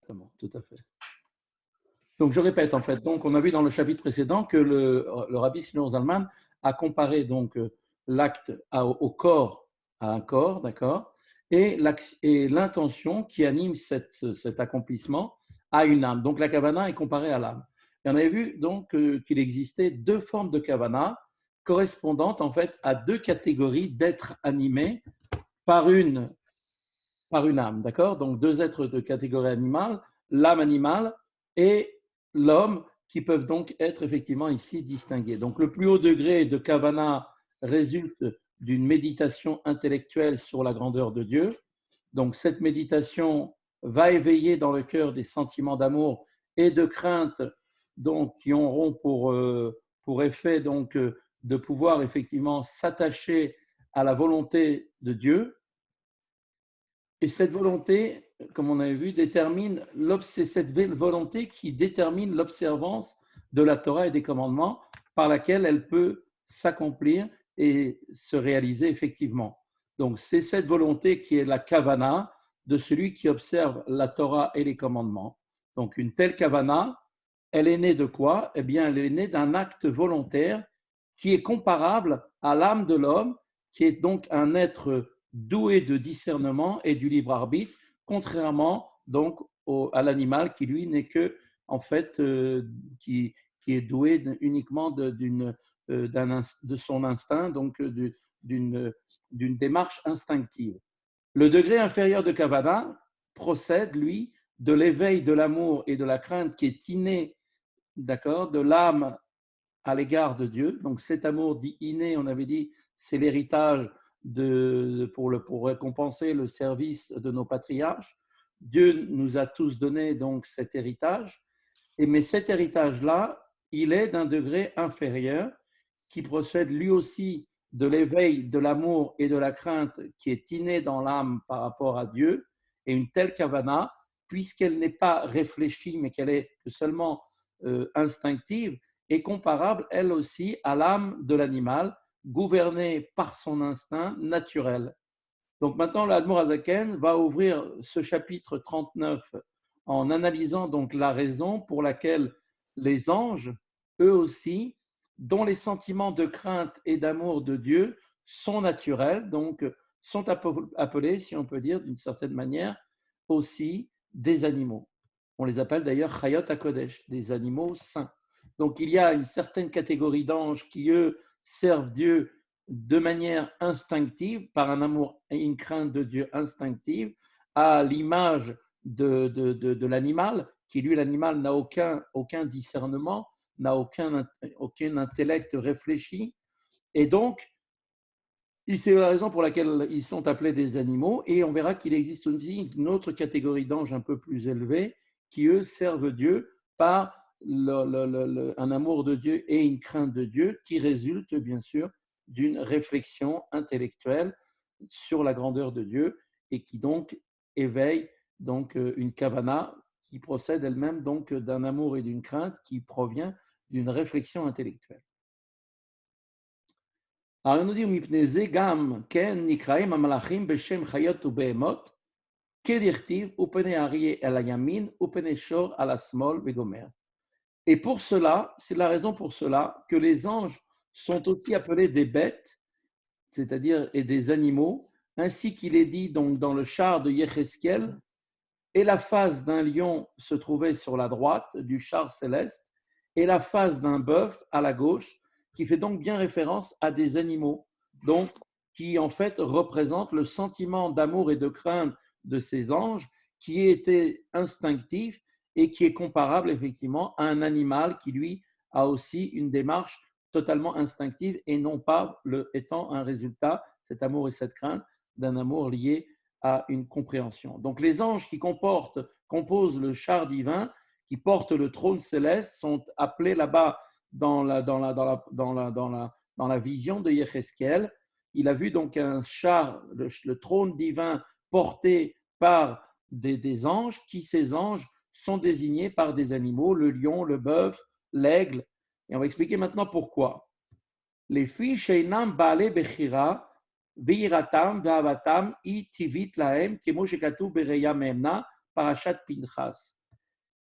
exactement, tout à fait. Donc, je répète, en fait, donc, on a vu dans le chapitre précédent que le Rabbi Shlomo Zalman a comparé donc l'acte au corps, à un corps, d'accord, et l'intention qui anime cet accomplissement à une âme. Donc, la kavana est comparée à l'âme. Et on avait vu donc qu'il existait deux formes de kavana correspondantes en fait à deux catégories d'êtres animés par une, par une âme, d'accord? Donc, deux êtres de catégorie animale, l'âme animale et l'homme, qui peuvent donc être effectivement ici distingués. Donc, le plus haut degré de kavana résulte d'une méditation intellectuelle sur la grandeur de Dieu. Donc, cette méditation va éveiller dans le cœur des sentiments d'amour et de crainte, donc, qui auront pour effet donc, de pouvoir effectivement s'attacher à la volonté de Dieu. Et cette volonté, comme on avait vu, c'est cette volonté qui détermine l'observance de la Torah et des commandements par laquelle elle peut s'accomplir et se réaliser effectivement. Donc, c'est cette volonté qui est la kavana de celui qui observe la Torah et les commandements. Donc, une telle kavana, elle est née de quoi? Eh bien, elle est née d'un acte volontaire qui est comparable à l'âme de l'homme, qui est donc un être doué de discernement et du libre arbitre, contrairement donc à l'animal qui lui n'est que en fait qui est doué uniquement de son instinct, donc d'une démarche instinctive. Le degré inférieur de Kavana procède, lui, de l'éveil de l'amour et de la crainte qui est inné, d'accord, de l'âme à l'égard de Dieu. Donc cet amour dit inné, on avait dit, c'est l'héritage pour récompenser le service de nos patriarches. Dieu nous a tous donné donc cet héritage, mais cet héritage-là, il est d'un degré inférieur qui procède lui aussi de l'éveil de l'amour et de la crainte qui est inné dans l'âme par rapport à Dieu. Et une telle kavana, puisqu'elle n'est pas réfléchie, mais qu'elle est seulement instinctive, est comparable, elle aussi, à l'âme de l'animal, gouvernée par son instinct naturel. Donc maintenant, l'Admour Azaken va ouvrir ce chapitre 39 en analysant donc la raison pour laquelle les anges, eux aussi, dont les sentiments de crainte et d'amour de Dieu sont naturels, donc sont appelés, si on peut dire d'une certaine manière, aussi des animaux. On les appelle d'ailleurs Chayot HaKodesh, des animaux saints. Donc il y a une certaine catégorie d'anges qui, eux, servent Dieu de manière instinctive, par un amour et une crainte de Dieu instinctive, à l'image de l'animal, qui lui, l'animal, n'a aucun discernement, n'a aucun intellect réfléchi. Et donc, c'est la raison pour laquelle ils sont appelés des animaux. Et on verra qu'il existe aussi une autre catégorie d'anges un peu plus élevés qui, eux, servent Dieu par un amour de Dieu et une crainte de Dieu qui résulte, bien sûr, d'une réflexion intellectuelle sur la grandeur de Dieu et qui donc éveille donc une kavana qui procède elle-même donc d'un amour et d'une crainte qui provient d'une réflexion intellectuelle. Alors, il nous dit, מפני זה גם כן נקראים המלאכים בשם חיות ובהמות, כדכתיב, ופני האריה על הימין, ופני שור על השמאל, וגומר. Et pour cela, c'est la raison pour cela que les anges sont aussi appelés des bêtes, c'est-à-dire et des animaux, ainsi qu'il est dit donc dans le char de Yecheskel, et la face d'un lion se trouvait sur la droite du char céleste, et la face d'un bœuf à la gauche, qui fait donc bien référence à des animaux, donc qui en fait représentent le sentiment d'amour et de crainte de ces anges, qui était instinctif et qui est comparable effectivement à un animal qui lui a aussi une démarche totalement instinctive et non pas étant un résultat, cet amour et cette crainte, d'un amour lié à une compréhension. Donc les anges qui composent le char divin, qui portent le trône céleste, sont appelés là-bas dans la vision de Yecheskel. Il a vu donc un char, le trône divin porté par des anges, qui ces anges sont désignés par des animaux, le lion, le bœuf, l'aigle. Et on va expliquer maintenant pourquoi. Les filles sheinam baale bechira, ויראתם ואהבתם היא טבעית להם, כמו שכתוב בראייה מהמנה, Parashat Pinchas.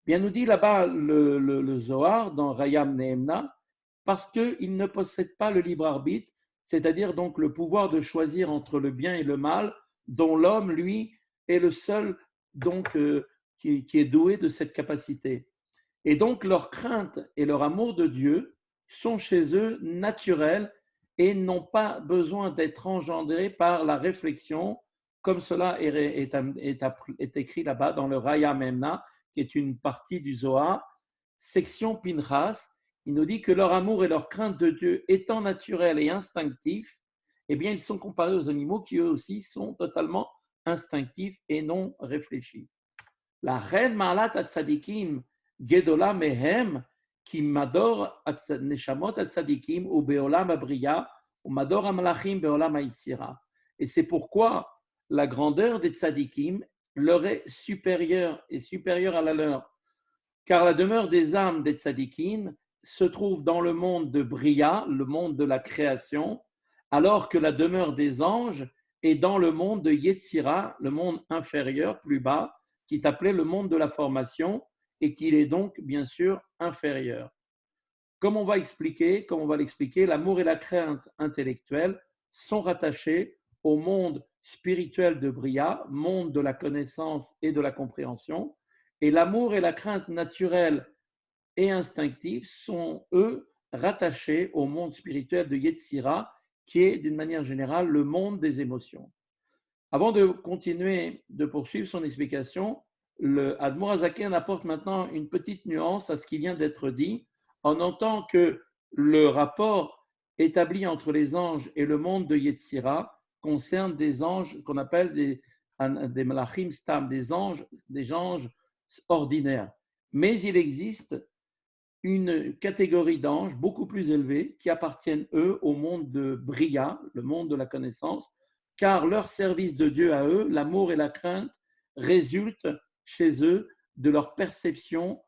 Bien, nous dit là-bas le Zohar dans Rayam Nehemna, parce qu'il ne possède pas le libre arbitre, c'est-à-dire donc le pouvoir de choisir entre le bien et le mal, dont l'homme, lui, est le seul donc qui est doué de cette capacité. Et donc leur crainte et leur amour de Dieu sont chez eux naturels et n'ont pas besoin d'être engendrés par la réflexion, comme cela est écrit là-bas dans le Raya Memna, qui est une partie du Zohar, section Pinchas. Il nous dit que leur amour et leur crainte de Dieu étant naturels et instinctifs, eh bien, ils sont comparés aux animaux qui eux aussi sont totalement instinctifs et non réfléchis. La reine Malat Atzadikim Gedola Mehem qui mador Neshamot Atzadikim ou Beolam Abriya ou mador Amalachim Beolam Aïsira. Et c'est pourquoi la grandeur des Tzadikim leur est supérieure et supérieure à la leur. Car la demeure des âmes des Tzadikim se trouve dans le monde de Bria, le monde de la création, alors que la demeure des anges est dans le monde de Yetzira, le monde inférieur, plus bas, qui est appelé le monde de la formation et qu'il est donc bien sûr inférieur. Comme on va l'expliquer, l'amour et la crainte intellectuelle sont rattachés au monde spirituel de Bria, monde de la connaissance et de la compréhension, et l'amour et la crainte naturelle et instinctive sont, eux, rattachés au monde spirituel de Yetzira, qui est d'une manière générale le monde des émotions. Avant de continuer de poursuivre son explication, le Admor Hazaken apporte maintenant une petite nuance à ce qui vient d'être dit, en notant que le rapport établi entre les anges et le monde de Yetzira concerne des anges qu'on appelle des malachim stam, des anges ordinaires. Mais il existe une catégorie d'anges beaucoup plus élevés qui appartiennent, eux, au monde de Bria, le monde de la connaissance, car leur service de Dieu à eux, l'amour et la crainte, résultent chez eux de leur perception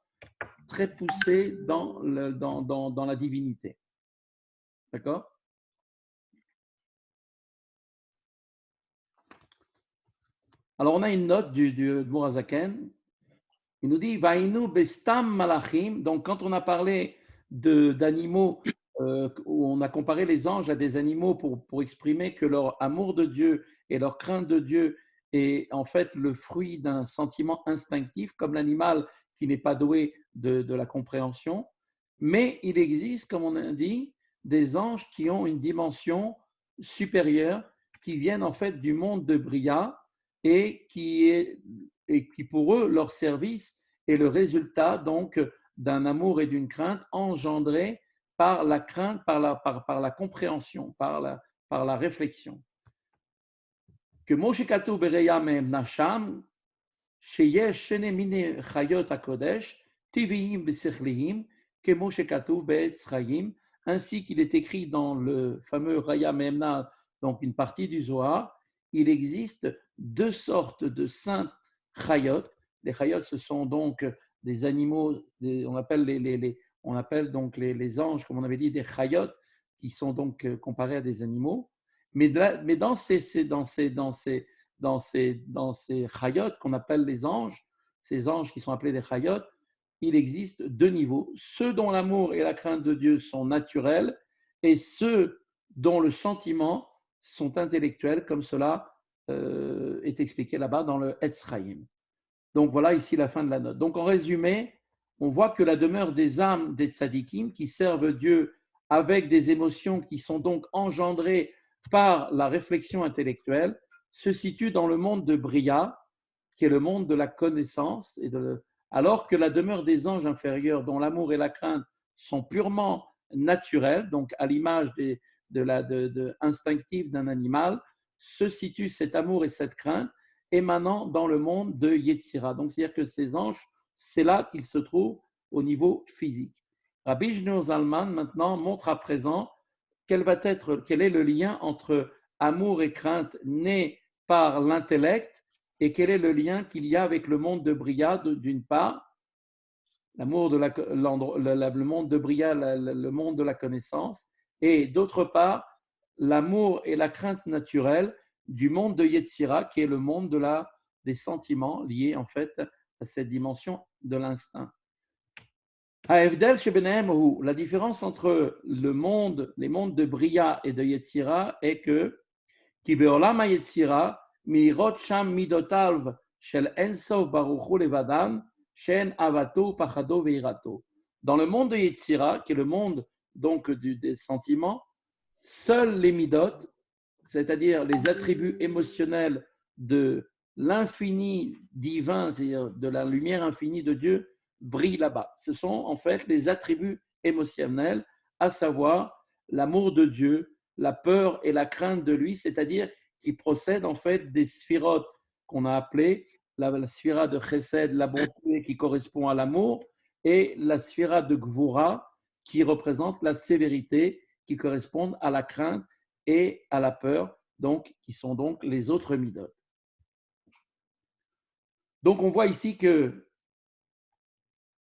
très poussée dans la divinité. D'accord? Alors, on a une note du Mourazaken. Il nous dit Vainu bestam malachim. Donc, quand on a parlé d'animaux, où on a comparé les anges à des animaux pour exprimer que leur amour de Dieu et leur crainte de Dieu est en fait le fruit d'un sentiment instinctif, comme l'animal qui n'est pas doué de la compréhension. Mais il existe, comme on a dit, des anges qui ont une dimension supérieure, qui viennent en fait du monde de Bria et qui pour eux, leur service est le résultat donc d'un amour et d'une crainte engendrés par la crainte, par la compréhension, par la réflexion. Que Moshe Katou Bereya Mehem Nasham, Sheyesh Shene Mine Chayot HaKodesh, Tiviyim B'Sechlihim, que Moshe Katou Be'etzrayim, ainsi qu'il est écrit dans le fameux Raya Mehemna, donc une partie du Zohar, il existe deux sortes de saints chayot. Les chayot, ce sont donc des animaux, on appelle donc les anges, comme on avait dit, des chayot, qui sont donc comparés à des animaux. Mais dans ces chayot qu'on appelle les anges, ces anges qui sont appelés des chayot, il existe deux niveaux, ceux dont l'amour et la crainte de Dieu sont naturels et ceux dont le sentiment sont intellectuels, comme cela est expliqué là-bas dans le Etzraïm. Donc voilà ici la fin de la note. Donc en résumé, on voit que la demeure des âmes des tzadikim qui servent Dieu avec des émotions qui sont donc engendrées par la réflexion intellectuelle se situe dans le monde de Bria, qui est le monde de la connaissance, alors que la demeure des anges inférieurs, dont l'amour et la crainte sont purement naturels, donc à l'image instinctive d'un animal, se situe cet amour et cette crainte émanant dans le monde de Yetzira. Donc, c'est-à-dire que ces anges, c'est là qu'ils se trouvent au niveau physique. Rabbi Shneur Zalman, maintenant, montre à présent quel est le lien entre amour et crainte né par l'intellect et quel est le lien qu'il y a avec le monde de Bria, d'une part, le monde de Bria, le monde de la connaissance, et d'autre part, l'amour et la crainte naturelle du monde de Yetzira, qui est le monde des sentiments liés en fait à cette dimension de l'instinct. La différence entre les mondes de Bria et de Yetzira est que Ki be'olam hayetzira mirot sham midotav shel ensof baruch hu levadam shen avato pachado veirato. Dans le monde de Yetzira, qui est le monde donc des sentiments, seuls les midot, c'est-à-dire les attributs émotionnels de l'infini divin, c'est-à-dire de la lumière infinie de Dieu, brillent là-bas. Ce sont en fait les attributs émotionnels, à savoir l'amour de Dieu, la peur et la crainte de lui, c'est-à-dire qui procèdent en fait des sphirotes qu'on a appelées la sphira de Chesed, la bonté qui correspond à l'amour, et la sphira de Gvura qui représente la sévérité, qui correspondent à la crainte et à la peur, donc, qui sont donc les autres midot. Donc on voit ici que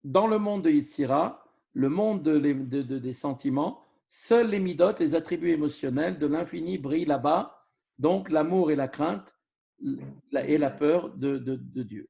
dans le monde de Yetzira, le monde des sentiments, seuls les midot, les attributs émotionnels de l'infini brillent là-bas, donc l'amour et la crainte et la peur de Dieu.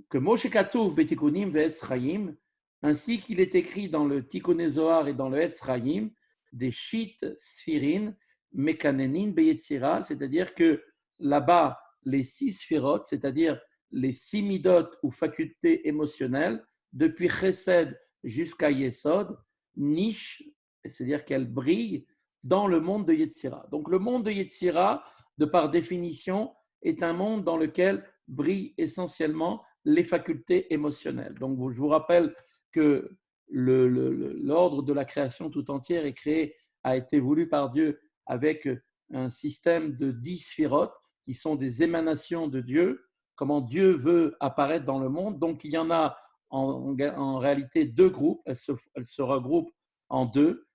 Que Moshe Katuv betikunim ve'etz chaim, ainsi qu'il est écrit dans le Tikkun Zohar et dans le Etz Chaim, des shit sphirin mekanenin beyetzira, c'est-à-dire que là-bas, les 6 sphirotes, c'est-à-dire les 6 midot ou facultés émotionnelles, depuis Chesed jusqu'à Yesod, niche, c'est-à-dire qu'elles brillent dans le monde de Yetzira. Donc le monde de Yetzira, de par définition, est un monde dans lequel brillent essentiellement les facultés émotionnelles. Donc je vous rappelle que l'ordre de la création tout entière a été voulu par Dieu avec un système de 10 sphirotes qui sont des émanations de Dieu, comment Dieu veut apparaître dans le monde. Donc il y en a en réalité 2 groupes, elles se regroupent en 2.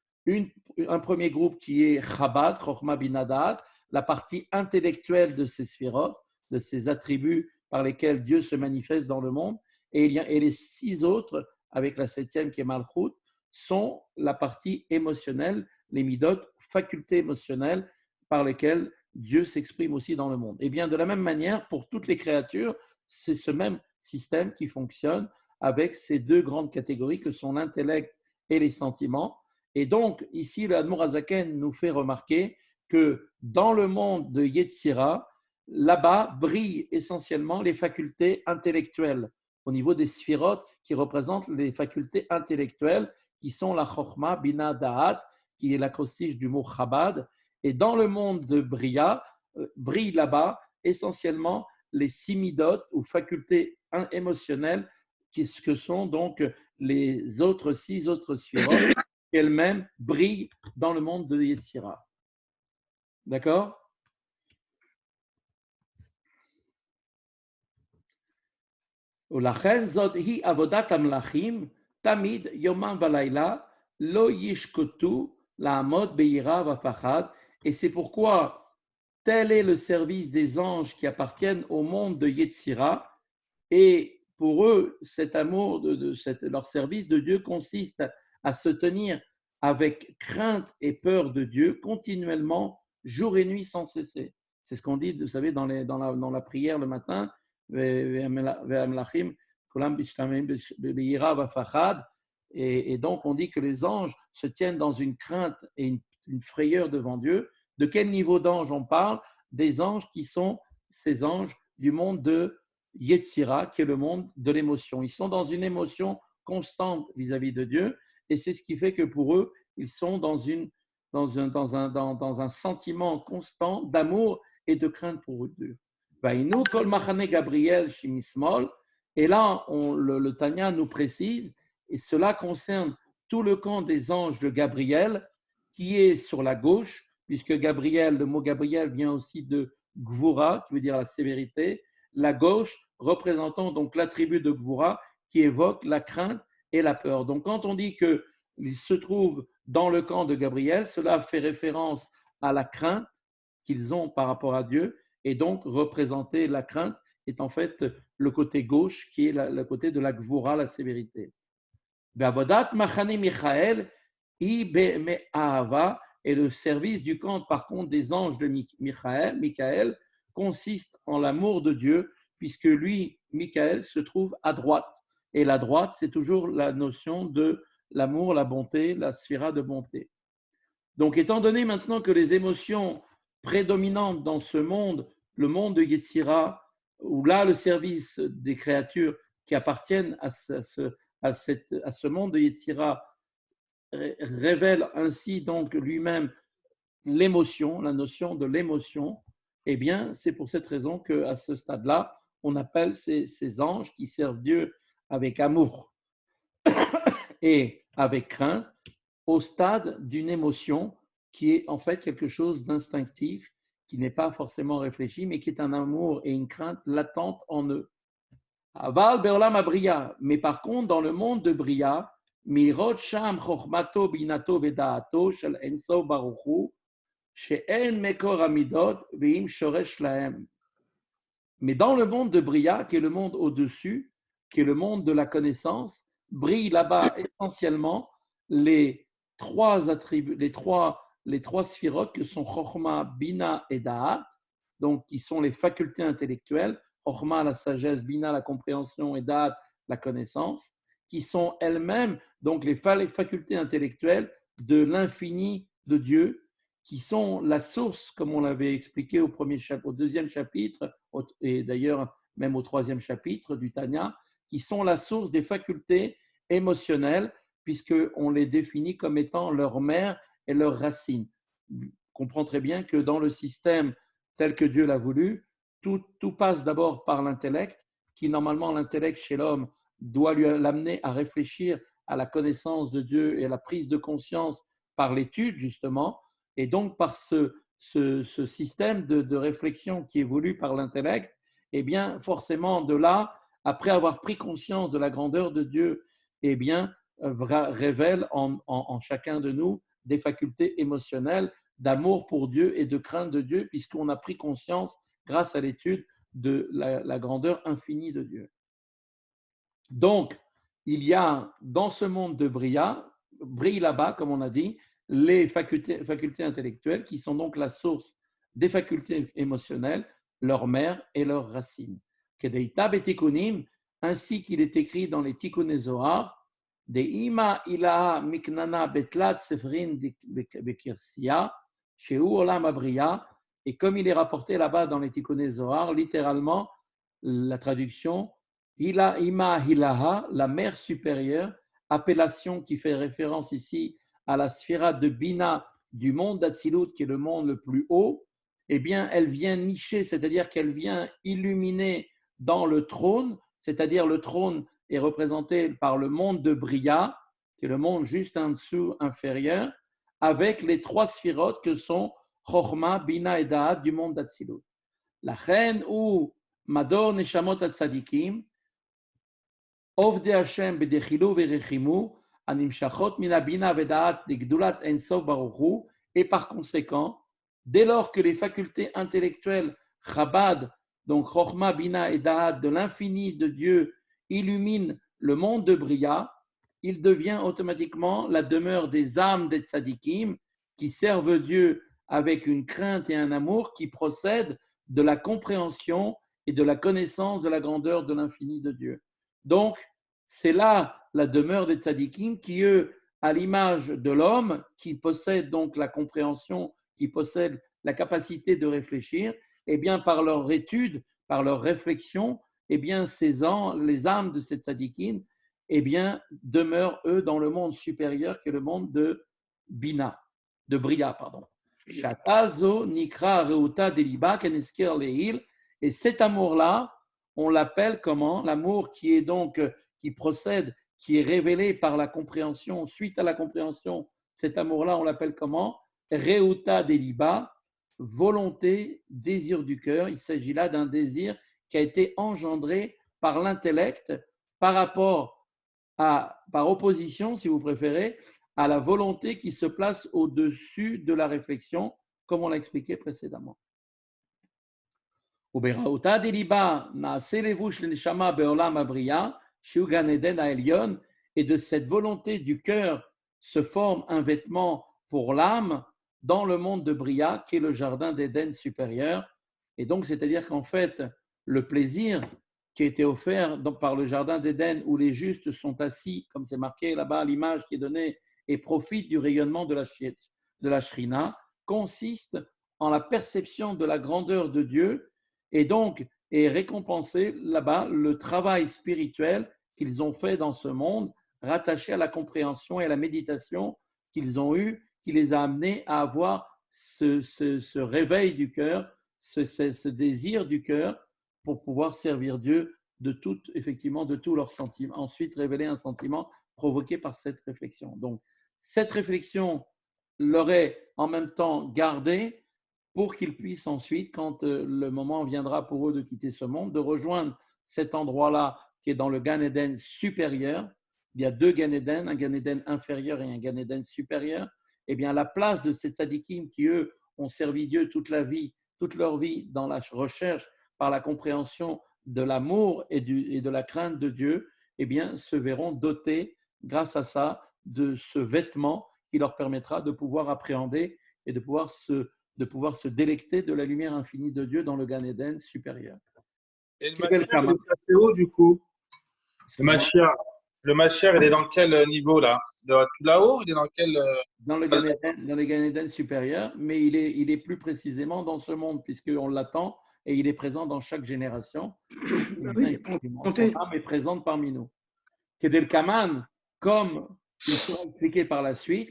Un premier groupe qui est Chabad, Chochma Binadad, la partie intellectuelle de ces sphirotes, de ces attributs par lesquels Dieu se manifeste dans le monde, et les 6 autres, avec la 7e qui est Malchut, sont la partie émotionnelle, les midot, facultés émotionnelles par lesquelles Dieu s'exprime aussi dans le monde. Et bien de la même manière, pour toutes les créatures, c'est ce même système qui fonctionne avec ces 2 grandes catégories que sont l'intellect et les sentiments. Et donc, ici, le Admor Hazaken nous fait remarquer que dans le monde de Yetzira, là-bas brillent essentiellement les facultés intellectuelles au niveau des sphirotes qui représentent les facultés intellectuelles qui sont la Chochma, Bina, Da'at, qui est l'acrostiche du mot Chabad. Et dans le monde de Bria, brillent là-bas essentiellement les 6 midot ou facultés émotionnelles que sont donc les autres 6 autres sphirotes qui elles-mêmes brillent dans le monde de Yetzira. D'accord? ולכן זאת היא עבודת המלאכים, תמיד יומם ולילה לא ישקטו לעמוד ביראה ופחד. Et c'est pourquoi tel est le service des anges qui appartiennent au monde de Yetzira. Et pour eux, cet amour, leur service de Dieu consiste à se tenir avec crainte et peur de Dieu continuellement, jour et nuit sans cesser. C'est ce qu'on dit, vous savez, dans la prière le matin. Et donc on dit que les anges se tiennent dans une crainte et une frayeur devant Dieu. De quel niveau d'anges on parle? Des anges qui sont ces anges du monde de Yetzira, qui est le monde de l'émotion. Ils sont dans une émotion constante vis-à-vis de Dieu, et c'est ce qui fait que pour eux, ils sont dans un sentiment constant d'amour et de crainte pour Dieu. Gabriel Shimismol, et là, le Tanya nous précise, et cela concerne tout le camp des anges de Gabriel, qui est sur la gauche, puisque Gabriel, le mot Gabriel vient aussi de Gvura, qui veut dire la sévérité, la gauche représentant donc l'attribut de Gvura, qui évoque la crainte et la peur. Donc quand on dit qu'il se trouve dans le camp de Gabriel, cela fait référence à la crainte qu'ils ont par rapport à Dieu, et donc représenter la crainte est en fait le côté gauche qui est le côté de la Gvura, la sévérité. Be'avodat machane Michael, et le service du camp par contre des anges de Michael consiste en l'amour de Dieu, puisque lui, Michael, se trouve à droite. Et la droite, c'est toujours la notion de l'amour, la bonté, la sphira de bonté. Donc, étant donné maintenant que les émotions prédominantes dans ce monde, le monde de Yetzira, où là, le service des créatures qui appartiennent à ce monde de Yetzira révèle ainsi donc lui-même l'émotion, la notion de l'émotion, eh bien, c'est pour cette raison qu'à ce stade-là, on appelle ces anges qui servent Dieu avec amour et avec crainte au stade d'une émotion qui est en fait quelque chose d'instinctif, qui n'est pas forcément réfléchi, mais qui est un amour et une crainte latente en eux. Aval beolam abriya, mais par contre, dans le monde de Bria, mirot sham chochmato binato vedaato shel enso baruchu, she'en mekor amidot ve'im shoresh lahem. Mais dans le monde de Bria, qui est le monde au-dessus, qui est le monde de la connaissance, brillent là-bas essentiellement les trois attributs, les trois sphirotes que sont Chochma, Bina et Da'at, donc qui sont les facultés intellectuelles, Chochma, la sagesse, Bina, la compréhension et Da'at, la connaissance, qui sont elles-mêmes donc les facultés intellectuelles de l'infini de Dieu, qui sont la source, comme on l'avait expliqué au deuxième chapitre, et d'ailleurs même au troisième chapitre du Tanya, qui sont la source des facultés émotionnelles, puisqu'on les définit comme étant leur mère et leurs racines. On comprend très bien que dans le système tel que Dieu l'a voulu, tout passe d'abord par l'intellect, qui normalement l'intellect chez l'homme doit l'amener à réfléchir à la connaissance de Dieu et à la prise de conscience par l'étude justement, et donc par ce système de réflexion qui est voulu par l'intellect, eh bien forcément de là, après avoir pris conscience de la grandeur de Dieu, eh bien révèle en chacun de nous des facultés émotionnelles d'amour pour Dieu et de crainte de Dieu, puisqu'on a pris conscience, grâce à l'étude, de la grandeur infinie de Dieu. Donc, il y a dans ce monde de brille là-bas, comme on a dit, les facultés intellectuelles qui sont donc la source des facultés émotionnelles, leur mère et leurs racines. Kedeita betikunim, ainsi qu'il est écrit dans les Tikkuné Zohar, de ima ilaha miknana betlat sefrin bekirsia, sheu olam abriya, et comme il est rapporté là-bas dans les Tikkuné Zohar, littéralement, la traduction, Ima Hilaha, la mère supérieure, appellation qui fait référence ici à la sphira de Bina du monde d'Atsilut, qui est le monde le plus haut, eh bien, elle vient nicher, c'est-à-dire qu'elle vient illuminer dans le trône, c'est-à-dire le trône est représenté par le monde de Bria, qui est le monde juste en dessous, inférieur, avec les trois sphirotes que sont Chochma, Bina et Da'at du monde d'Atsilut. La reine ou Mador Neshamot Atzadikim, Ovde Hashem Bedechilu Verechimu, Animshachot Minabina Vedaat Degdulat Ensof Baruchu, et par conséquent, dès lors que les facultés intellectuelles Chabad, donc Chochma, Bina et Da'at de l'infini de Dieu, illuminent le monde de Bria, il devient automatiquement la demeure des âmes des tzadikim qui servent Dieu avec une crainte et un amour qui procèdent de la compréhension et de la connaissance de la grandeur de l'infini de Dieu. Donc, c'est là la demeure des tzadikim qui, eux, à l'image de l'homme, qui possède donc la compréhension, qui possède la capacité de réfléchir, eh bien, par leur étude, par leur réflexion, eh bien, les âmes de ces tzadikim, eh bien, demeurent, eux, dans le monde supérieur, qui est le monde de Bina, de Bria, pardon. Shatazo nikra reuta deliba kenesker leil, et cet amour-là, on l'appelle comment? L'amour qui est donc, qui procède, qui est révélé par la compréhension, suite à la compréhension, cet amour-là, on l'appelle comment? Reuta deliba, volonté, désir du cœur. Il s'agit là d'un désir qui a été engendré par l'intellect par opposition, si vous préférez, à la volonté qui se place au-dessus de la réflexion, comme on l'a expliqué précédemment. Et de cette volonté du cœur se forme un vêtement pour l'âme dans le monde de Bria, qui est le jardin d'Éden supérieur. Et donc, c'est-à-dire qu'en fait, le plaisir qui a été offert par le jardin d'Éden, où les justes sont assis, comme c'est marqué là-bas, l'image qui est donnée, et profitent du rayonnement de la Shrina, consiste en la perception de la grandeur de Dieu, et donc est récompensé là-bas le travail spirituel qu'ils ont fait dans ce monde, rattaché à la compréhension et à la méditation qu'ils ont eu, qui les a amenés à avoir ce réveil du cœur, ce désir du cœur pour pouvoir servir Dieu effectivement, de tous leurs sentiments. Ensuite, révéler un sentiment provoqué par cette réflexion. Donc, cette réflexion leur est en même temps gardée pour qu'ils puissent ensuite, quand le moment viendra pour eux de quitter ce monde, de rejoindre cet endroit-là qui est dans le Gan Eden supérieur. Il y a deux Gan Eden, un Gan Eden inférieur et un Gan Eden supérieur. Eh bien, la place de ces tzadikim qui, eux, ont servi Dieu toute leur vie dans la recherche par la compréhension de l'amour et de la crainte de Dieu, eh bien, se verront dotés, grâce à ça, de ce vêtement qui leur permettra de pouvoir appréhender et de pouvoir se délecter de la lumière infinie de Dieu dans le Gan Eden supérieur. Et le Mashiach, il est placé où, du coup? Le Mashiach, il est dans quel niveau, là? Tout là-haut? Il est dans quel… Dans le Gan Eden supérieur, mais il est plus précisément dans ce monde, puisqu'on l'attend et il est présent dans chaque génération. Oui, son âme est présente parmi nous. Kedel Kaman, comme il sera expliqué par la suite,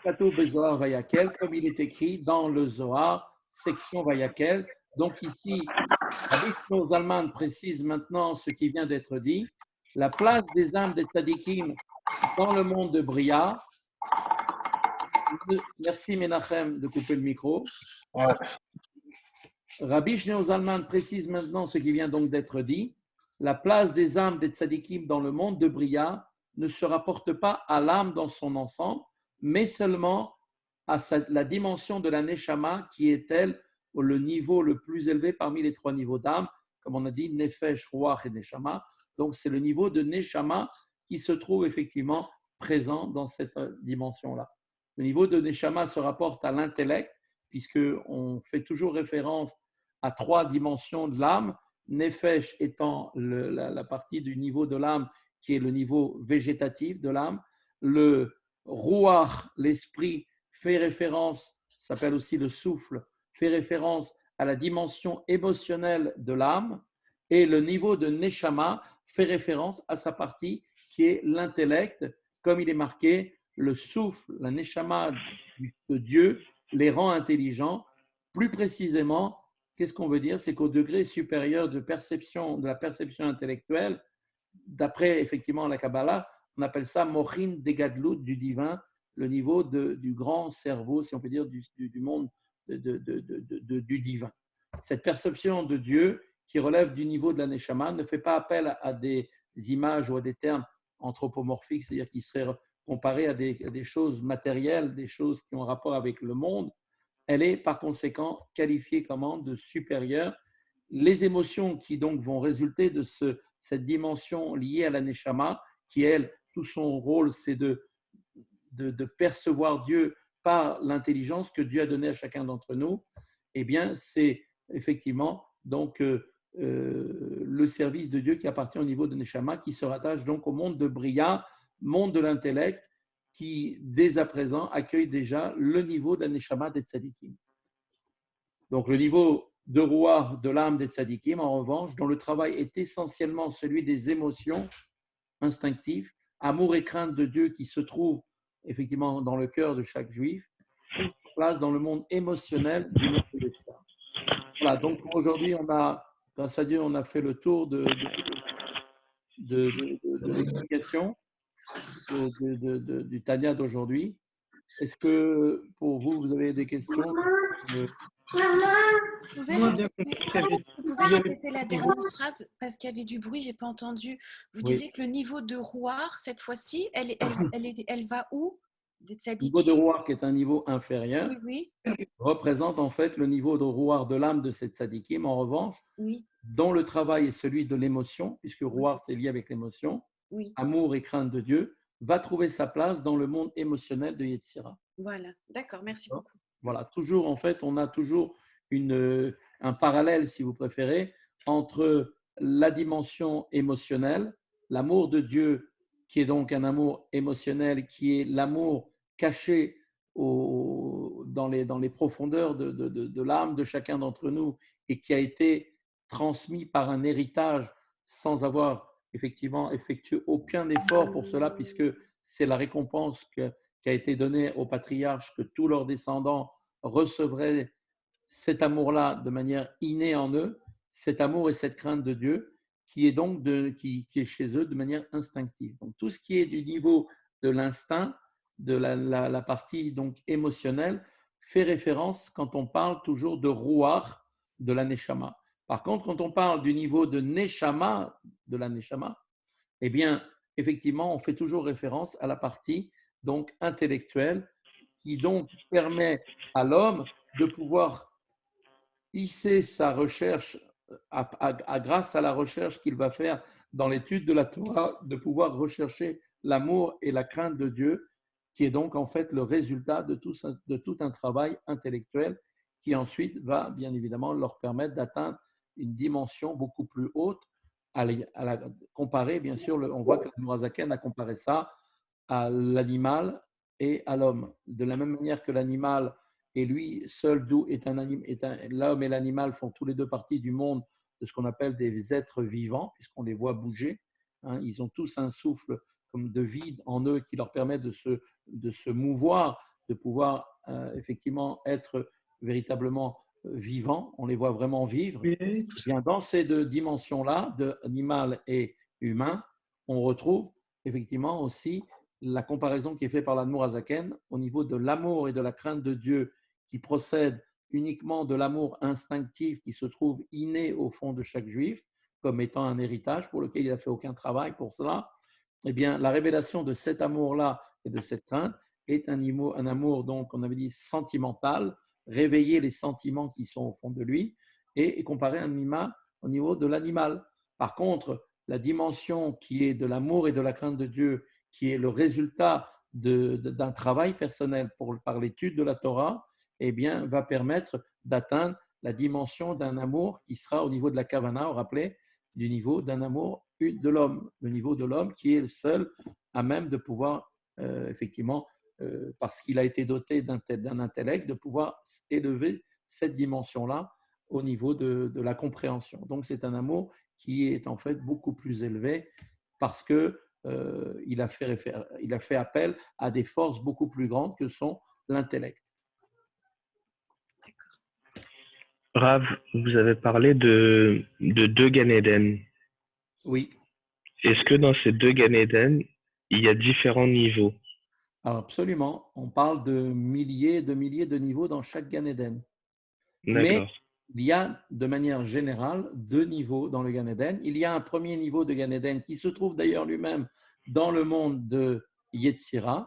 comme il est écrit dans le Zohar, section Vayakel. Donc ici, Rabbi Shlomo Zalman précise maintenant ce qui vient d'être dit. La place des âmes des tzadikim dans le monde de Bria. Merci Menachem de couper le micro. Ouais. Rabbi Shlomo Zalman précise maintenant ce qui vient donc d'être dit. La place des âmes des tzadikim dans le monde de Bria ne se rapporte pas à l'âme dans son ensemble, mais seulement à la dimension de la Neshama qui est, elle, le niveau le plus élevé parmi les trois niveaux d'âme, comme on a dit, Nefesh, Ruach et Neshama. Donc, c'est le niveau de Neshama qui se trouve effectivement présent dans cette dimension-là. Le niveau de Neshama se rapporte à l'intellect, puisqu'on fait toujours référence à trois dimensions de l'âme, Nefesh étant la partie du niveau de l'âme qui est le niveau végétatif de l'âme, le Ruach, l'esprit, fait référence, s'appelle aussi le souffle, fait référence à la dimension émotionnelle de l'âme, et le niveau de Neshama fait référence à sa partie qui est l'intellect, comme il est marqué, le souffle, la Neshama de Dieu les rend intelligents. Plus précisément, qu'est-ce qu'on veut dire? C'est qu'au degré supérieur de la perception intellectuelle, d'après effectivement la Kabbalah, on appelle ça Mochin Degadlut du divin, le niveau du grand cerveau, si on peut dire, du monde du divin. Cette perception de Dieu qui relève du niveau de la Neshama ne fait pas appel à des images ou à des termes anthropomorphiques, c'est-à-dire qui seraient comparés à des choses matérielles, des choses qui ont rapport avec le monde. Elle est par conséquent qualifiée comment de supérieure. Les émotions qui donc vont résulter de cette dimension liée à la Neshama, qui elle, tout son rôle, c'est de percevoir Dieu par l'intelligence que Dieu a donnée à chacun d'entre nous, eh bien, c'est effectivement donc le service de Dieu qui appartient au niveau de Neshama, qui se rattache donc au monde de Bria, monde de l'intellect, qui dès à présent accueille déjà le niveau de la Neshama des Tzadikim. Donc le niveau de Ruach de l'âme des Tzadikim, en revanche, dont le travail est essentiellement celui des émotions instinctives, amour et crainte de Dieu qui se trouve effectivement dans le cœur de chaque juif, trouve place dans le monde émotionnel du monde de l'Islam. Voilà, donc pour aujourd'hui, grâce à Dieu, on a fait le tour de l'explication du Tanya d'aujourd'hui. Est-ce que pour vous, vous avez des questions? Vous pouvez répéter la dernière phrase parce qu'il y avait du bruit, j'ai pas entendu. Vous disiez que le niveau de Ruach, cette fois-ci, elle va où? Le niveau de Ruach, qui est un niveau inférieur, représente en fait le niveau de Ruach de l'âme de cette tzadikim, en revanche, dont le travail est celui de l'émotion, puisque Ruach c'est lié avec l'émotion, amour et crainte de Dieu, va trouver sa place dans le monde émotionnel de Yetzira. Voilà, d'accord, merci beaucoup. Voilà, toujours en fait, on a toujours un parallèle, si vous préférez, entre la dimension émotionnelle, l'amour de Dieu, qui est donc un amour émotionnel, qui est l'amour caché dans les profondeurs de l'âme de chacun d'entre nous et qui a été transmis par un héritage sans avoir effectivement effectué aucun effort pour cela, puisque c'est la récompense qui a été donnée aux patriarches, que tous leurs descendants recevraient cet amour-là de manière innée en eux, cet amour et cette crainte de Dieu qui est donc qui est chez eux de manière instinctive. Donc tout ce qui est du niveau de l'instinct, de la partie donc émotionnelle, fait référence quand on parle toujours de rouar, de la neshama. Par contre, quand on parle du niveau de neshama, de la neshama, eh bien, effectivement, on fait toujours référence à la partie donc intellectuelle qui donc permet à l'homme de pouvoir hisser sa recherche grâce à la recherche qu'il va faire dans l'étude de la Torah, de pouvoir rechercher l'amour et la crainte de Dieu, qui est donc en fait le résultat de tout un travail intellectuel qui ensuite va bien évidemment leur permettre d'atteindre une dimension beaucoup plus haute. Comparer, bien sûr, on voit que le Nourazaken a comparé ça à l'animal et à l'homme. De la même manière que l'animal et lui seul, d'où l'homme et l'animal font tous les deux partie du monde de ce qu'on appelle des êtres vivants, puisqu'on les voit bouger. Hein, ils ont tous un souffle comme de vie en eux qui leur permet de se mouvoir, de pouvoir effectivement être véritablement vivants. On les voit vraiment vivre. Oui, tout ça. Bien, dans ces deux dimensions-là, de animal et humain, on retrouve effectivement aussi la comparaison qui est faite par l'Admour Azaken au niveau de l'amour et de la crainte de Dieu qui procède uniquement de l'amour instinctif qui se trouve inné au fond de chaque juif, comme étant un héritage pour lequel il n'a fait aucun travail pour cela, eh bien, la révélation de cet amour-là et de cette crainte est un amour, donc, on avait dit, sentimental, réveiller les sentiments qui sont au fond de lui et comparer un animal au niveau de l'animal. Par contre, la dimension qui est de l'amour et de la crainte de Dieu, qui est le résultat d'un travail personnel par l'étude de la Torah, eh bien, va permettre d'atteindre la dimension d'un amour qui sera au niveau de la Kavana, vous vous rappelez, du niveau d'un amour de l'homme, le niveau de l'homme qui est le seul à même de pouvoir, effectivement, parce qu'il a été doté d'un intellect, de pouvoir élever cette dimension-là au niveau de la compréhension. Donc, c'est un amour qui est en fait beaucoup plus élevé parce que il a fait appel à des forces beaucoup plus grandes que sont l'intellect. Rav, vous avez parlé de deux Gan Eden. Oui. Est-ce que dans ces deux Gan Eden, il y a différents niveaux? Alors absolument. On parle de milliers de niveaux dans chaque Gan Eden. Mais il y a de manière générale deux niveaux dans le Gan Eden. Il y a un premier niveau de Gan Eden qui se trouve d'ailleurs lui-même dans le monde de Yetzira,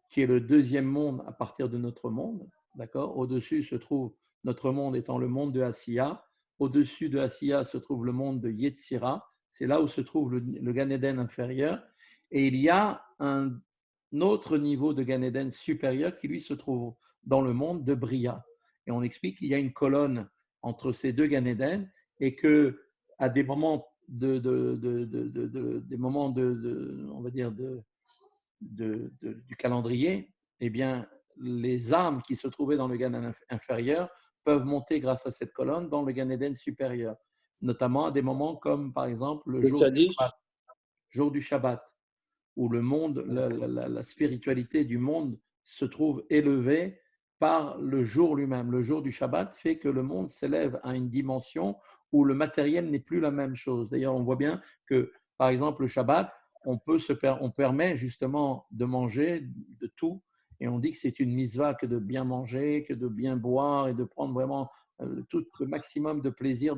qui est le deuxième monde à partir de notre monde. Au-dessus se trouve notre monde étant le monde de Asiya. Au-dessus de Asiya se trouve le monde de Yetzira. C'est là où se trouve le Gan Eden inférieur. Et il y a un autre niveau de Gan Eden supérieur qui lui se trouve dans le monde de Bria. Et on explique qu'il y a une colonne entre ces deux Gan Eden et que à des moments on va dire du calendrier, eh bien, les âmes qui se trouvaient dans le Gan Eden inférieur peuvent monter grâce à cette colonne dans le Gan Eden supérieur, notamment à des moments comme par exemple le jour du Shabbat, où le monde, la spiritualité du monde se trouve élevée par le jour lui-même. Le jour du Shabbat fait que le monde s'élève à une dimension où le matériel n'est plus la même chose. D'ailleurs, on voit bien que, par exemple, le Shabbat, on permet justement de manger de tout, et on dit que c'est une mitzvah que de bien manger, que de bien boire et de prendre vraiment tout le maximum de plaisir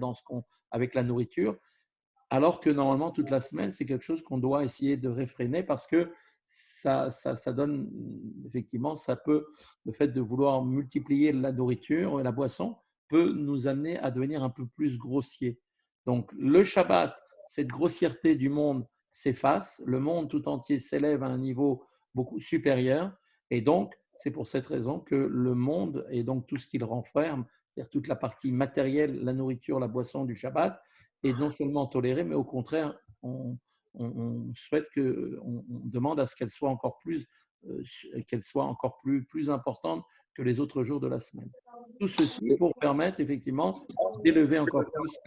avec la nourriture. Alors que normalement, toute la semaine, c'est quelque chose qu'on doit essayer de réfréner parce que ça donne, effectivement, le fait de vouloir multiplier la nourriture et la boisson peut nous amener à devenir un peu plus grossier. Donc, le Shabbat, cette grossièreté du monde s'efface, le monde tout entier s'élève à un niveau beaucoup supérieur et donc, c'est pour cette raison que le monde et donc tout ce qu'il renferme c'est-à-dire toute la partie matérielle, la nourriture, la boisson du Shabbat, est non seulement tolérée, mais au contraire, on souhaite on demande à ce qu'elle soit encore plus importante que les autres jours de la semaine. Tout ceci pour permettre effectivement d'élever encore plus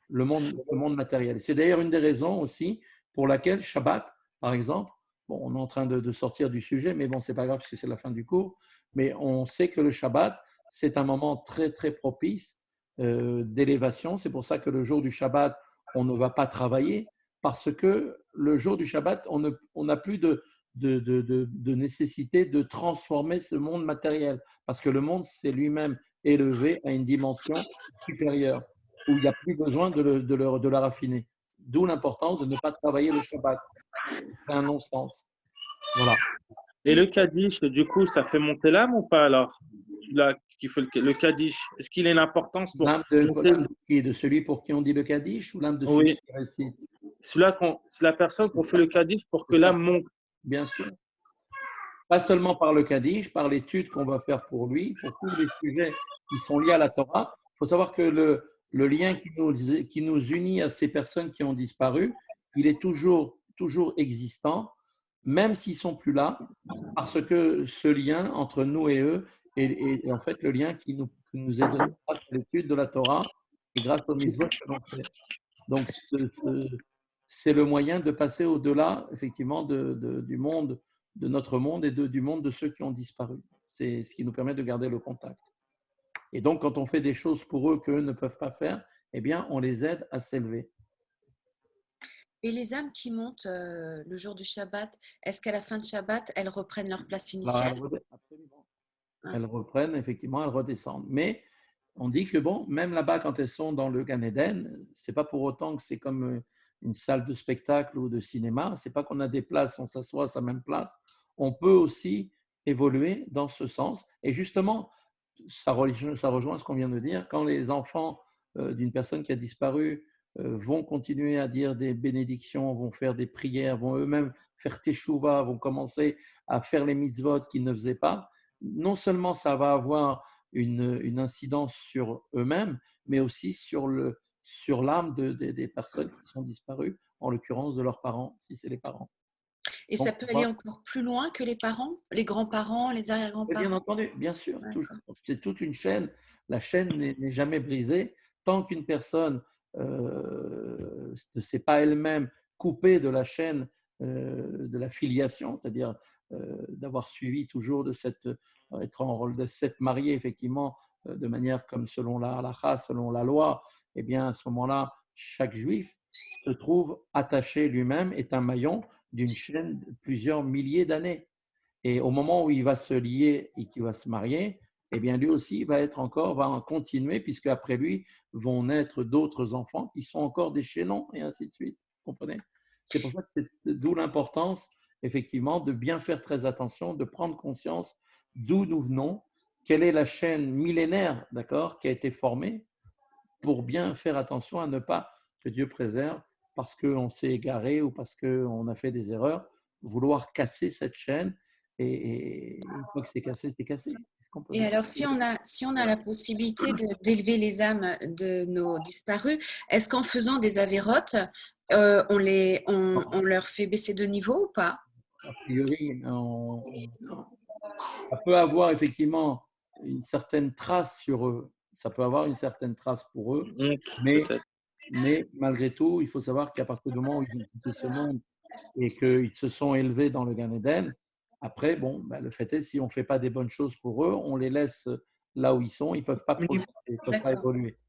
le monde matériel. C'est d'ailleurs une des raisons aussi pour laquelle Shabbat, par exemple, bon, on est en train de sortir du sujet, mais bon, c'est pas grave parce que c'est la fin du cours, mais on sait que le Shabbat, c'est un moment très, très propice d'élévation. C'est pour ça que le jour du Shabbat, on ne va pas travailler parce que le jour du Shabbat, on n'a plus de nécessité de transformer ce monde matériel parce que le monde s'est lui-même élevé à une dimension supérieure où il n'y a plus besoin de la raffiner. D'où l'importance de ne pas travailler le Shabbat. C'est un non-sens. Voilà. Et le Kaddish, du coup, ça fait monter l'âme ou pas alors? Là, qui fait le Kaddish, est-ce qu'il a une importance pour L'âme monter? de qui? De celui pour qui on dit le Kaddish ou l'âme de celui Oui, qui récite? c'est la personne qu'on fait le Kaddish pour que l'âme monte. Bien sûr. Pas seulement par le Kaddish, par l'étude qu'on va faire pour lui, pour tous les sujets qui sont liés à la Torah. Il faut savoir que le lien qui nous unit à ces personnes qui ont disparu, il est toujours existant, même s'ils ne sont plus là, parce que ce lien entre nous et eux est en fait le lien qui nous est donné grâce à l'étude de la Torah et grâce aux mitzvot que l'on fait. Donc, c'est le moyen de passer au-delà, effectivement, du monde, de notre monde et du monde de ceux qui ont disparu. C'est ce qui nous permet de garder le contact. Et donc, quand on fait des choses pour eux qu'eux ne peuvent pas faire, eh bien, on les aide à s'élever. Et les âmes qui montent le jour du Shabbat, est-ce qu'à la fin de Shabbat, elles reprennent leur place initiale? Absolument. Elles reprennent, effectivement, elles redescendent. Mais on dit que, bon, même là-bas, quand elles sont dans le Gan Eden, ce n'est pas pour autant que c'est comme une salle de spectacle ou de cinéma. Ce n'est pas qu'on a des places, on s'assoit à sa même place. On peut aussi évoluer dans ce sens. Et justement, ça rejoint ce qu'on vient de dire. Quand les enfants d'une personne qui a disparu vont continuer à dire des bénédictions, vont faire des prières, vont eux-mêmes faire teshuva, vont commencer à faire les mitzvot qu'ils ne faisaient pas, non seulement ça va avoir une incidence sur eux-mêmes, mais aussi sur l'âme des personnes qui sont disparues, en l'occurrence de leurs parents, si c'est les parents. Et ça peut aller encore plus loin que les parents, les grands-parents, les arrière-grands-parents? Bien entendu, bien sûr. C'est toute une chaîne. La chaîne n'est jamais brisée tant qu'une personne ne s'est pas elle-même coupée de la chaîne de la filiation, c'est-à-dire d'avoir suivi toujours être en rôle de s'être marié effectivement de manière comme selon la halakha, selon la loi. Eh bien, à ce moment-là, chaque juif se trouve attaché lui-même, est un maillon d'une chaîne de plusieurs milliers d'années. Et au moment où il va se lier et qu'il va se marier, eh bien lui aussi va en continuer, puisque après lui vont naître d'autres enfants qui sont encore des chaînons et ainsi de suite. Vous comprenez? C'est pour ça que c'est d'où l'importance, effectivement, de bien faire très attention, de prendre conscience d'où nous venons, quelle est la chaîne millénaire, d'accord, qui a été formée, pour bien faire attention à ne pas, que Dieu préserve, parce qu'on s'est égaré ou parce qu'on a fait des erreurs, vouloir casser cette chaîne. Et une fois que c'est cassé, c'est cassé. Et alors, si on a la possibilité d'élever les âmes de nos disparus, est-ce qu'en faisant des avérotes, on leur fait baisser de niveau ou pas? A priori, ça peut avoir effectivement une certaine trace sur eux. Ça peut avoir une certaine trace pour eux, mais malgré tout, il faut savoir qu'à partir du moment où ils ont quitté ce monde et qu'ils se sont élevés dans le Gan Eden, après, bon, le fait est, si on ne fait pas des bonnes choses pour eux, on les laisse là où ils sont, ils ne peuvent pas progresser, ils ne peuvent pas évoluer.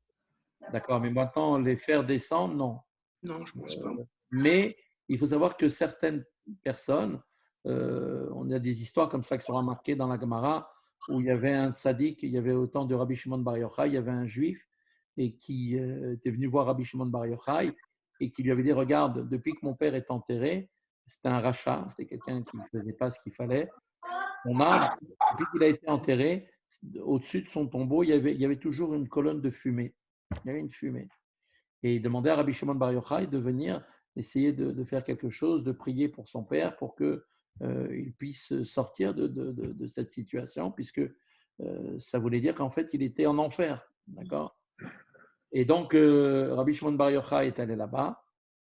D'accord, mais maintenant, les faire descendre, non. Non, je ne pense pas. Mais il faut savoir que certaines personnes, on a des histoires comme ça qui sont remarquées dans la Gemara, où il y avait un sadique, il y avait au temps de Rabbi Shimon Bar Yochai, il y avait un juif et qui était venu voir Rabbi Shimon Bar Yochai et qui lui avait dit, regarde, depuis que mon père est enterré, c'était un rachat, c'était quelqu'un qui ne faisait pas ce qu'il fallait. Depuis qu'il a été enterré, au-dessus de son tombeau, il y avait toujours une colonne de fumée. Il y avait une fumée. Et il demandait à Rabbi Shimon Bar Yochai de venir essayer de faire quelque chose, de prier pour son père, pour qu'il puisse sortir de cette situation, puisque ça voulait dire qu'en fait, il était en enfer. D'accord? Et donc, Rabbi Shimon Bar Yochai est allé là-bas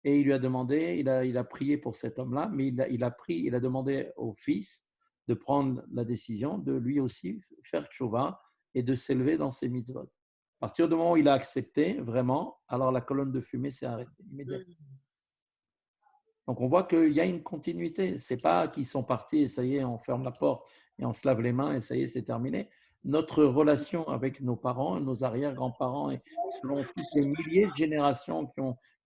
et il lui a demandé, il a prié pour cet homme-là, mais il a demandé au fils de prendre la décision de lui aussi faire tchouva et de s'élever dans ses mitzvot. À partir du moment où il a accepté, vraiment, alors la colonne de fumée s'est arrêtée immédiatement. Donc on voit qu'il y a une continuité. Ce n'est pas qu'ils sont partis et ça y est, on ferme la porte et on se lave les mains et ça y est, c'est terminé. Notre relation avec nos parents, nos arrière-grands-parents et selon toutes les milliers de générations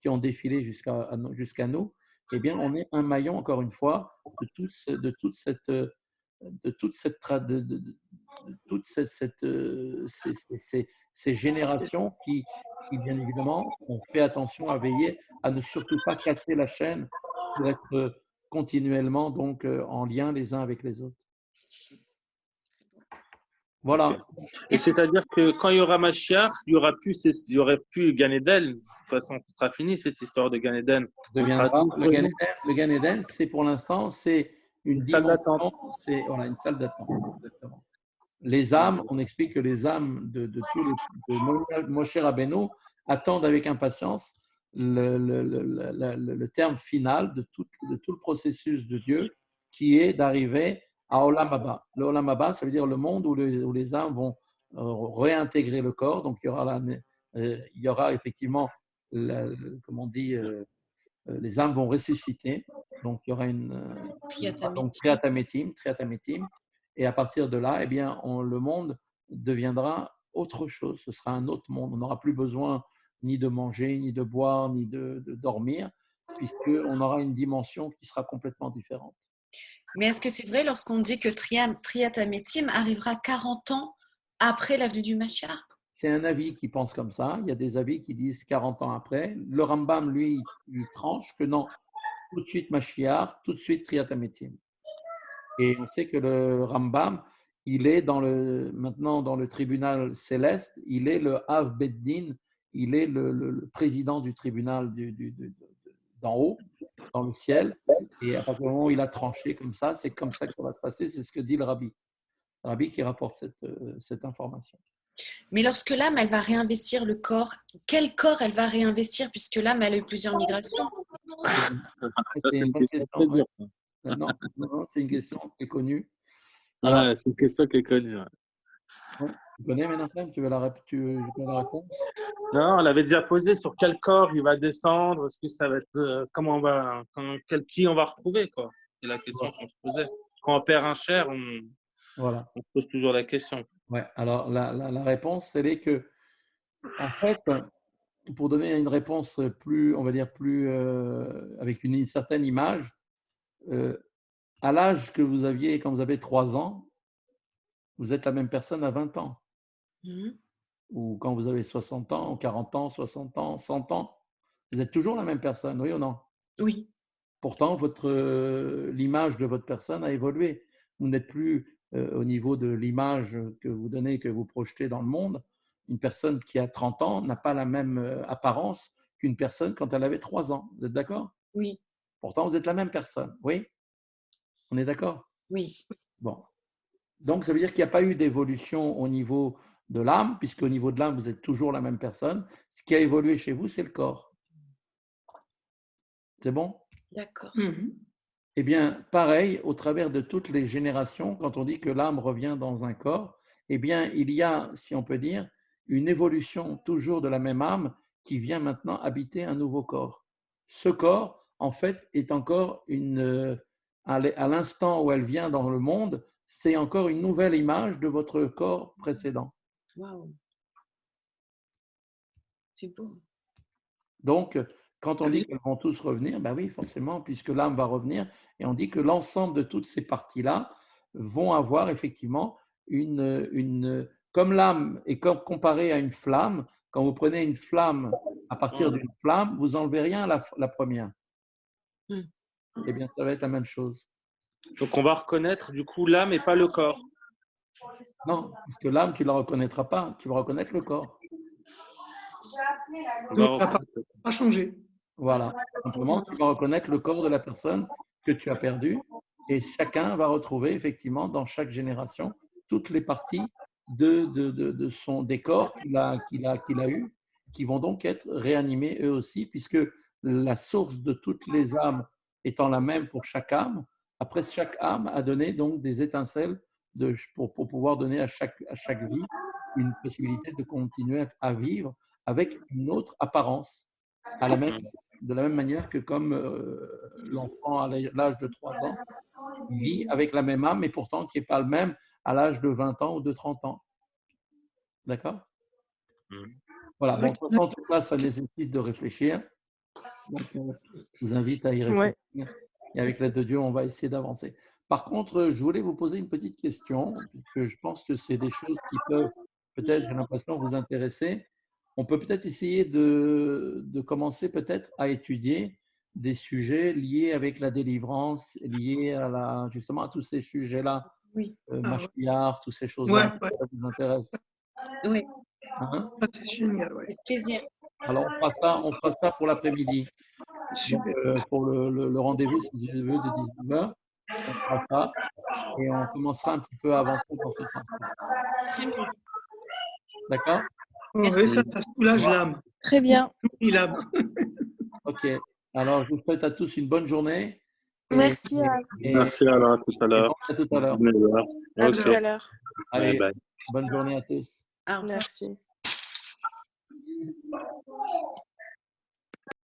qui ont défilé jusqu'à nous, eh bien, on est un maillon, encore une fois, de toute cette, ces générations qui, bien évidemment, ont fait attention à veiller à ne surtout pas casser la chaîne pour être continuellement donc en lien les uns avec les autres. Voilà. Ok. Et c'est-à-dire que quand il y aura Mashiach, il y aurait plus Gan Eden. De toute façon, ce sera fini cette histoire de Gan Eden. Le Gan Eden, c'est pour l'instant, c'est une salle dimension, d'attente. c'est voilà, une salle d'attente. Exactement. Les âmes, on explique que les âmes de Moshe Rabbeinu attendent avec impatience le terme final de tout le processus de Dieu qui est d'arriver à Olam Haba. Le Olam Haba, ça veut dire le monde où les âmes vont réintégrer le corps. Donc, il y aura effectivement, comment on dit, les âmes vont ressusciter. Donc, il y aura triatamétim. Et à partir de là, eh bien, le monde deviendra autre chose. Ce sera un autre monde. On n'aura plus besoin ni de manger, ni de boire, ni de dormir, puisqu'on aura une dimension qui sera complètement différente. Mais est-ce que c'est vrai lorsqu'on dit que Triatamétim arrivera 40 ans après l'avenue du Mashiach? C'est un avis qui pense comme ça. Il y a des avis qui disent 40 ans après. Le Rambam, lui, il tranche que non, tout de suite Mashiach, tout de suite Triatamétim. Et on sait que le Rambam, il est maintenant dans le tribunal céleste, il est le Av Beddin, il est le président du tribunal d'en haut, dans le ciel. Et à partir du moment où il a tranché comme ça, c'est comme ça que ça va se passer, c'est ce que dit le Rabbi. Le Rabbi qui rapporte cette information. Mais lorsque l'âme, elle va réinvestir le corps, quel corps elle va réinvestir puisque l'âme, elle a eu plusieurs migrations? Ça, c'est une question très dure. Non, c'est une question qui est connue. Alors, ouais, c'est une question qui est connue. Ouais. Tu connais Menachem? Tu veux la réponse? Non, on l'avait déjà posé sur quel corps il va descendre, est-ce que ça va être, qui on va retrouver, quoi. C'est la question qu'on se posait. Quand on perd un cher, on se pose toujours la question. Ouais, alors la réponse, c'est que, en fait, pour donner une réponse plus, on va dire, avec une certaine image, à l'âge que vous aviez quand vous avez 3 ans, vous êtes la même personne à 20 ans. Ou quand vous avez 60 ans, 40 ans, 60 ans, 100 ans, vous êtes toujours la même personne, oui ou non? Oui. Pourtant, l'image de votre personne a évolué. Vous n'êtes plus au niveau de l'image que vous donnez, que vous projetez dans le monde. Une personne qui a 30 ans n'a pas la même apparence qu'une personne quand elle avait 3 ans. Vous êtes d'accord? Oui. Pourtant, vous êtes la même personne. Oui? On est d'accord? Oui. Bon. Donc, ça veut dire qu'il n'y a pas eu d'évolution au niveau de l'âme, puisqu'au niveau de l'âme, vous êtes toujours la même personne. Ce qui a évolué chez vous, c'est le corps. C'est bon? D'accord. Eh bien, pareil, au travers de toutes les générations, quand on dit que l'âme revient dans un corps, eh bien, il y a, si on peut dire, une évolution toujours de la même âme qui vient maintenant habiter un nouveau corps. Ce corps, en fait, est encore à l'instant où elle vient dans le monde, c'est encore une nouvelle image de votre corps précédent. Waouh. C'est beau. Donc, quand on dit qu'elles vont tous revenir, ben oui, forcément, puisque l'âme va revenir, et on dit que l'ensemble de toutes ces parties-là vont avoir effectivement comme l'âme est comparée à une flamme, quand vous prenez une flamme, à partir d'une flamme, vous n'enlevez rien à la première. Eh bien, ça va être la même chose. Donc, on va reconnaître du coup l'âme et pas le corps. Non, parce que l'âme, tu ne la reconnaîtras pas, tu vas reconnaître le corps. Donc, ça n'a pas changé. Voilà, simplement, tu vas reconnaître le corps de la personne que tu as perdu et chacun va retrouver effectivement dans chaque génération toutes les parties de son décor qu'il a eu, qui vont donc être réanimés eux aussi, puisque la source de toutes les âmes étant la même pour chaque âme, après chaque âme a donné donc des étincelles pour pouvoir donner à chaque vie une possibilité de continuer à vivre avec une autre apparence, de la même manière que comme l'enfant à l'âge de 3 ans vit avec la même âme, mais pourtant qui n'est pas le même à l'âge de 20 ans ou de 30 ans. D'accord? Voilà, bon, de toute façon, tout ça, ça nécessite de réfléchir. Donc, je vous invite à y réfléchir. Ouais. Et avec l'aide de Dieu, on va essayer d'avancer. Par contre, je voulais vous poser une petite question, puisque je pense que c'est des choses qui peuvent peut-être, j'ai l'impression, vous intéresser. On peut peut-être essayer de commencer peut-être à étudier des sujets liés avec la délivrance, liés justement à tous ces sujets-là, Mashiach, toutes ces choses-là, ça vous intéresse? Oui. Hein? C'est génial, oui. Avec plaisir. Alors, on fera ça pour l'après-midi. Pour le rendez-vous, si Dieu veut, de 19h, on fera ça et on commencera un petit peu à avancer dans ce sens-là. D'accord? Oui, ça soulage l'âme. Très bien. L'âme. Ok. Alors, je vous souhaite à tous une bonne journée. Merci. Merci alors, à tout à l'heure. À tout à l'heure. À tout à l'heure. Allez, bye. bonne journée à tous. Au revoir. Merci.